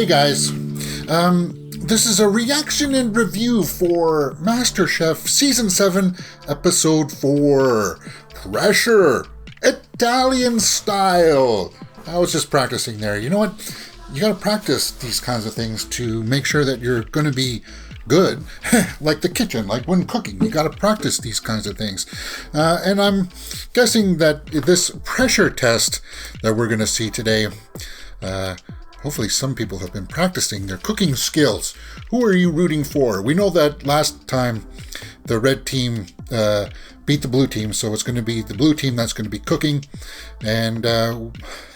Hey guys, this is a reaction and review for Masterchef Season 7, Episode 4, Pressure, Italian Style. I was just practicing there. You know what? You gotta practice these kinds of things to make sure that you're gonna be good. Like the kitchen, like when cooking, you gotta practice these kinds of things. And I'm guessing that this pressure test that we're gonna see today, hopefully some people have been practicing their cooking skills. Who are you rooting for? We know that last time the red team beat the blue team, so it's going to be the blue team that's going to be cooking. And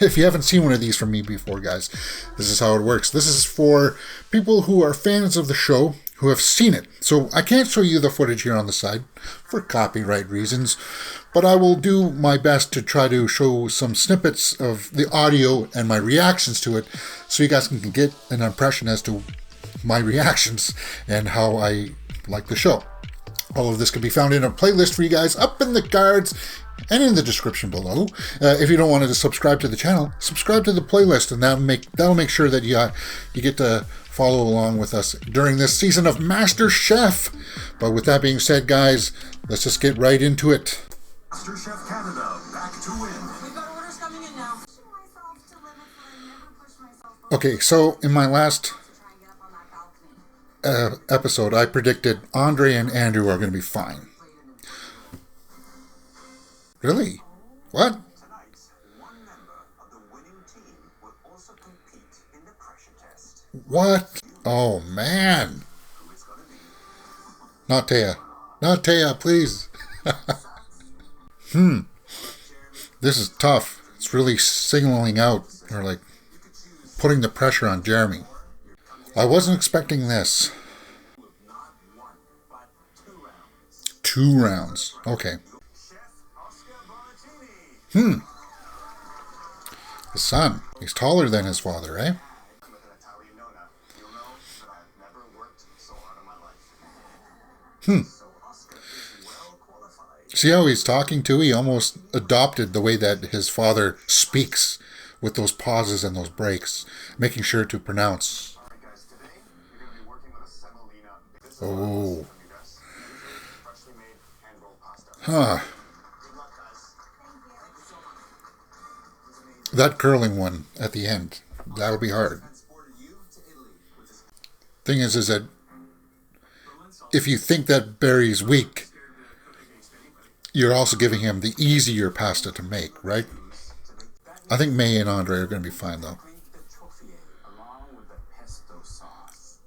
if you haven't seen one of these from me before, guys, this is how it works. This is for people who are fans of the show, who have seen it. So I can't show you the footage here on the side for copyright reasons, but I will do my best to try to show some snippets of the audio and my reactions to it, so you guys can get an impression as to my reactions and how I like the show. All of this can be found in a playlist for you guys up in the cards and in the description below. If you don't want to subscribe to the channel, subscribe to the playlist, and that'll make sure that you get to follow along with us during this season of MasterChef. But with that being said, guys, let's just get right into it. Masterchef Canada, back to win. We've got orders coming in now. Okay, so in my last episode, I predicted Andre and Andrew are going to be fine. Really? What? Tonight, one member of the winning team will also compete in the pressure test. What? Oh, man. Who it's gonna be? Not Taya. Not Taya, please. This is tough. It's really signaling out, or like putting the pressure on Jeremy. I wasn't expecting this. Not one, but 2 rounds. 2 rounds. Okay. Chef Oscar Bonatini. His son. He's taller than his father, eh? I'm with an Italian nonna. You'll know that I've never worked so hard in my life. So Oscar is well qualified. See how he's talking too? He almost adopted the way that his father speaks, with those pauses and those breaks, making sure to pronounce. All right, guys, today you're going to be working with a semolina. This is Oh. freshly made hand-rolled pasta. Huh. Good luck, guys. Thank you so much. This is amazing. That curling one at the end, that'll be hard. Transported you to Italy with this Thing is that if you think that Barry's weak, you're also giving him the easier pasta to make, right? I think May and Andre are going to be fine, though. the trophy along with the pesto sauce.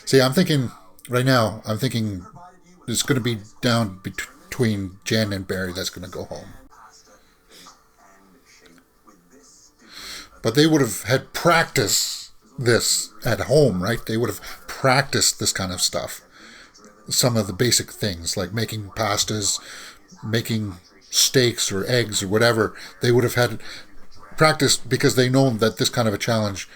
See, I'm thinking, right now, it's going to be down between Jen and Barry that's going to go home. Pasta and shape with this But they would have had practice this at home, right? They would have practiced this kind of stuff. Some of the basic things, like making pastas, making steaks or eggs or whatever. They would have had practice because they know that this kind of a challenge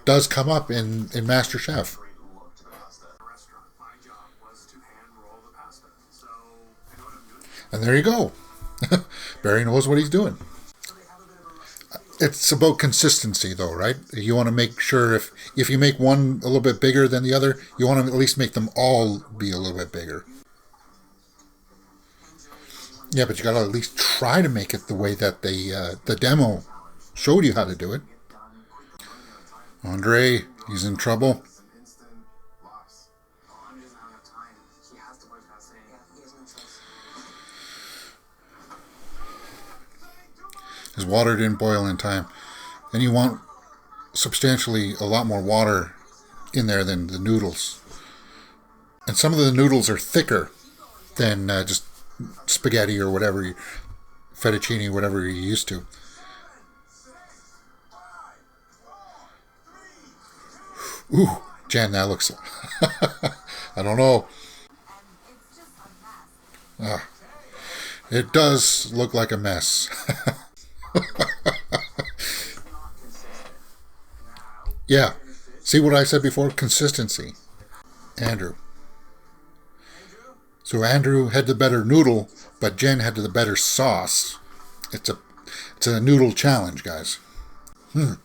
does come up in MasterChef. look to the pasta. Restaurant. My job was to hand roll the pasta. So I know what I'm doing. And there you go. Barry knows what he's doing. It's about consistency, though, right? You want to make sure if you make one a little bit bigger than the other, you want to at least make them all be a little bit bigger. Yeah, but you got to at least try to make it the way that the demo showed you how to do it. Andre, he's in trouble. It's an instant loss. Oh, Andre doesn't have enough time. He has to work fast today. Yeah, he has no choice. His water didn't boil in time. And you want substantially a lot more water in there than the noodles. And some of the noodles are thicker than just spaghetti or whatever, fettuccine, whatever you're used to. Ooh, Jen, that looks... I don't know. It does look like a mess. Yeah. See what I said before? Consistency. Andrew. So Andrew had the better noodle, but Jen had the better sauce. It's a noodle challenge, guys. Your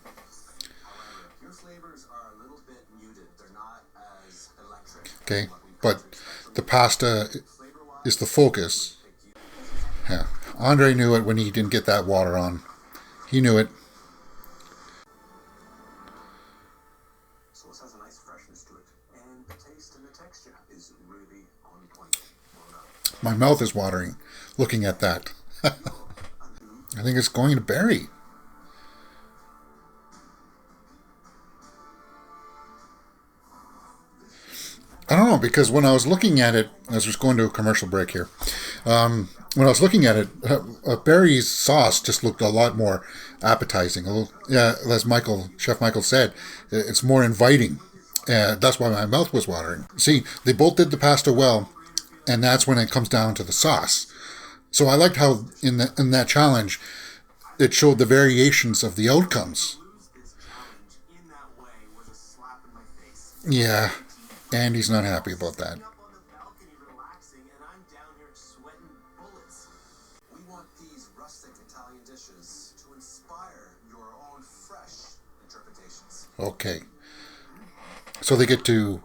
flavor Okay, but the pasta is the focus. Yeah, Andre knew it when he didn't get that water on. He knew it. Sauce has a nice freshness to it, and the taste and the texture is really on point. Well done. My mouth is watering looking at that. I think it's going to Barry. I don't know, because when I was looking at it, as we're going to a commercial break here, when I was looking at it, Barry's sauce just looked a lot more appetizing. A little, yeah, as Chef Michael said, it's more inviting. That's why my mouth was watering. See, they both did the pasta well, and that's when it comes down to the sauce. So I liked how in that challenge, it showed the variations of the outcomes. Yeah, Andy's not happy about that. We want these rustic Italian dishes to inspire your own fresh interpretations. Okay, so they get to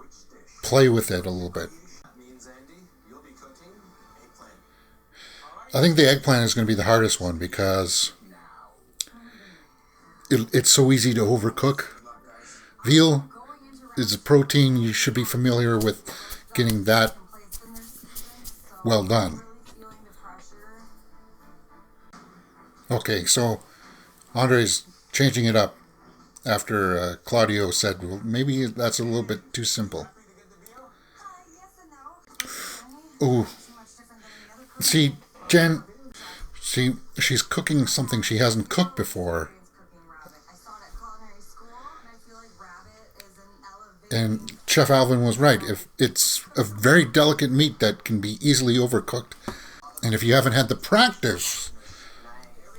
play with it a little bit. That means, Andy, you'll be cooking eggplant. I think the eggplant is going to be the hardest one because it's so easy to overcook. Veal is a protein. You should be familiar with getting that well done. Okay, so Andre's changing it up after Claudio said, well, maybe that's a little bit too simple. Ooh. See, Jen, she's cooking something she hasn't cooked before. And Chef Alvin was right. If it's a very delicate meat that can be easily overcooked, and if you haven't had the practice,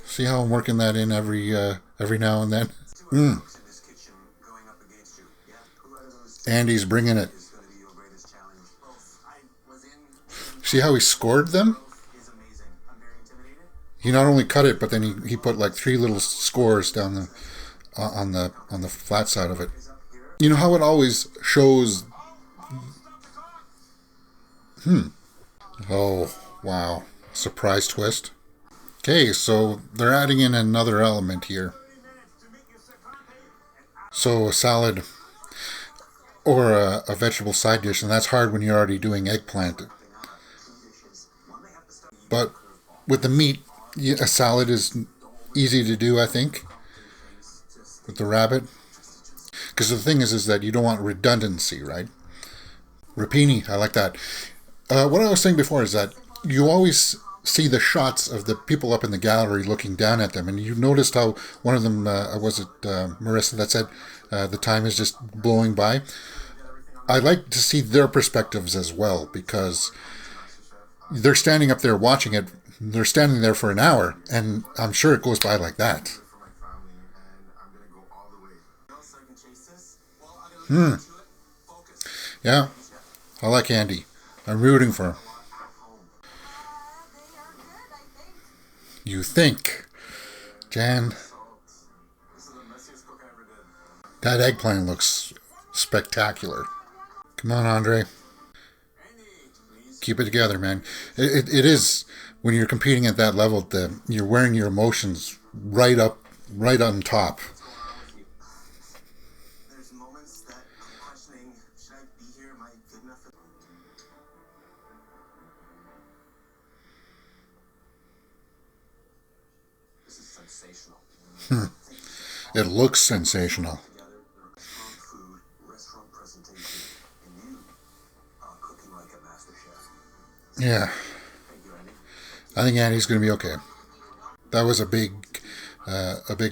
see how I'm working that in every now and then. Andy's bringing it. See how he scored them? He not only cut it, but then he put like 3 little scores down the on the flat side of it. You know how it always shows. Oh, wow. Surprise twist. Okay, so they're adding in another element here. So a salad or a vegetable side dish, and that's hard when you're already doing eggplant. But with the meat, a salad is easy to do, I think, with the rabbit. Because the thing is that you don't want redundancy, right? Rapini, I like that. What I was saying before is that you always see the shots of the people up in the gallery looking down at them, and you noticed how one of them, was it Marissa that said the time is just blowing by? I like to see their perspectives as well, because they're standing up there watching it. They're standing there for an hour, and I'm sure it goes by like that. Yeah, I like Andy. I'm rooting for him. You think, Jan? That eggplant looks spectacular. Come on, Andre. Keep it together, man. It is, when you're competing at that level, you're wearing your emotions right on top. There's moments that I'm questioning, should I be here? Am I good enough? This is sensational. It looks sensational. Restaurant food, restaurant presentation, and you are cooking like a master chef. Yeah, Thank you, Andy. I think Andy's going to be okay. That was a big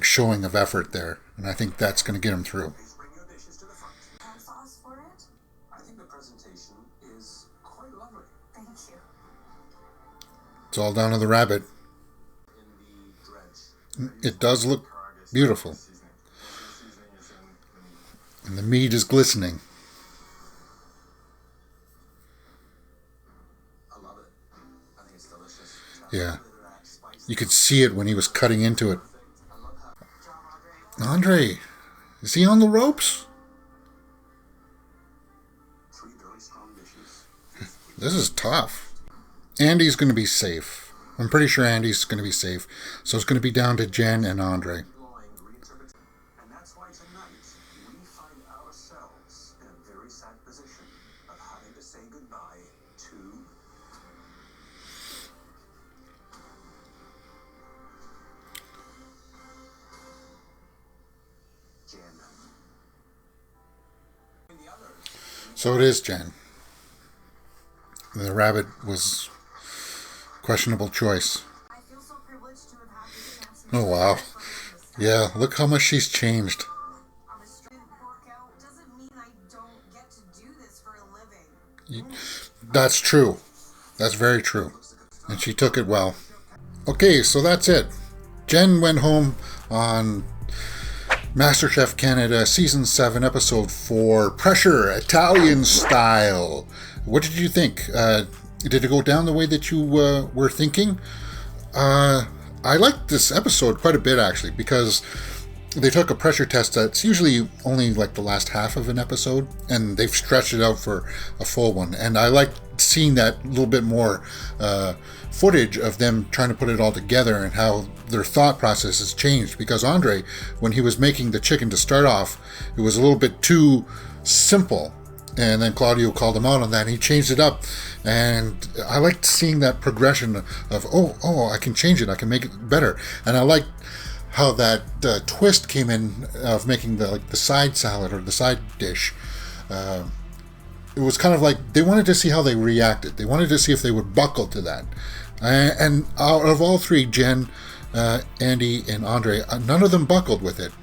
showing of effort there, and I think that's going to get him through. Please bring your dishes to the front. And sauce for it? I think the presentation is quite lovely. Thank you. It's all down to the rabbit. In the dredge. It does look beautiful, and the meat is glistening. I love it. I think it's delicious. Yeah, you could see it when he was cutting into it. Andre, is he on the ropes? 3 very strong dishes. This is tough. Andy's going to be safe. I'm pretty sure Andy's going to be safe. So it's going to be down to Jen and Andre. And that's why tonight we find ourselves in a very sad position of having to say goodbye to Jen. So it is Jen. The rabbit was questionable choice. I feel so privileged to have had this chance. Oh wow. Yeah, look how much she's changed. I'm a straight workout. Doesn't mean I don't get to do this for a living. That's true. That's very true. And she took it well. Okay, so that's it. Jen went home on Masterchef Canada Season 7, Episode 4, Pressure, Italian Style. What did you think? Did it go down the way that you were thinking? I liked this episode quite a bit, actually, because they took a pressure test that's usually only like the last half of an episode, and they've stretched it out for a full one. And I like seeing that little bit more footage of them trying to put it all together and how their thought process has changed. Because Andre, when he was making the chicken to start off, it was a little bit too simple. And then Claudio called him out on that, and he changed it up. And I liked seeing that progression of, oh, I can change it, I can make it better. And I liked how that twist came in of making the side salad or the side dish. It was kind of like they wanted to see how they reacted. They wanted to see if they would buckle to that. And out of all three, Jen, Andy, and Andre, none of them buckled with it.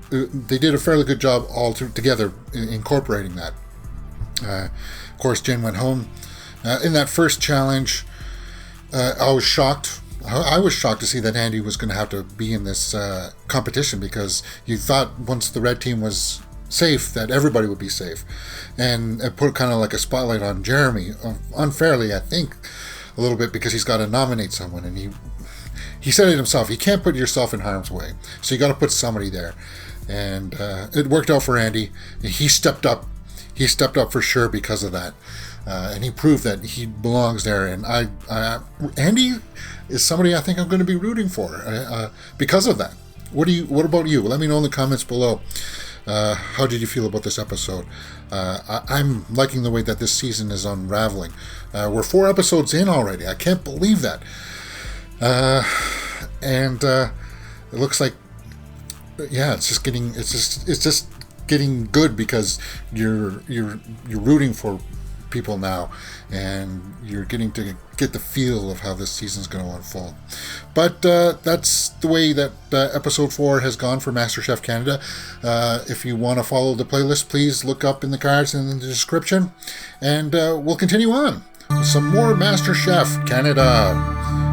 They did a fairly good job all together incorporating that. Of course, Jen went home. In that first challenge, I was shocked. I was shocked to see that Andy was going to have to be in this competition, because you thought once the red team was safe that everybody would be safe. And it put kind of like a spotlight on Jeremy, unfairly, I think, a little bit, because he's got to nominate someone. And he said it himself, you can't put yourself in harm's way. So you got to put somebody there. And it worked out for Andy. He stepped up. He stepped up for sure because of that. And he proved that he belongs there. And Andy is somebody I think I'm going to be rooting for because of that. What about you? Let me know in the comments below. How did you feel about this episode? I'm liking the way that this season is unraveling. We're 4 episodes in already. I can't believe that. And it looks like, yeah, it's just getting good, because you're rooting for people now, and you're getting to get the feel of how this season's going to unfold. But that's the way that episode 4 has gone for Masterchef Canada. If you want to follow the playlist, please look up in the cards and in the description, and we'll continue on with some more Masterchef Canada.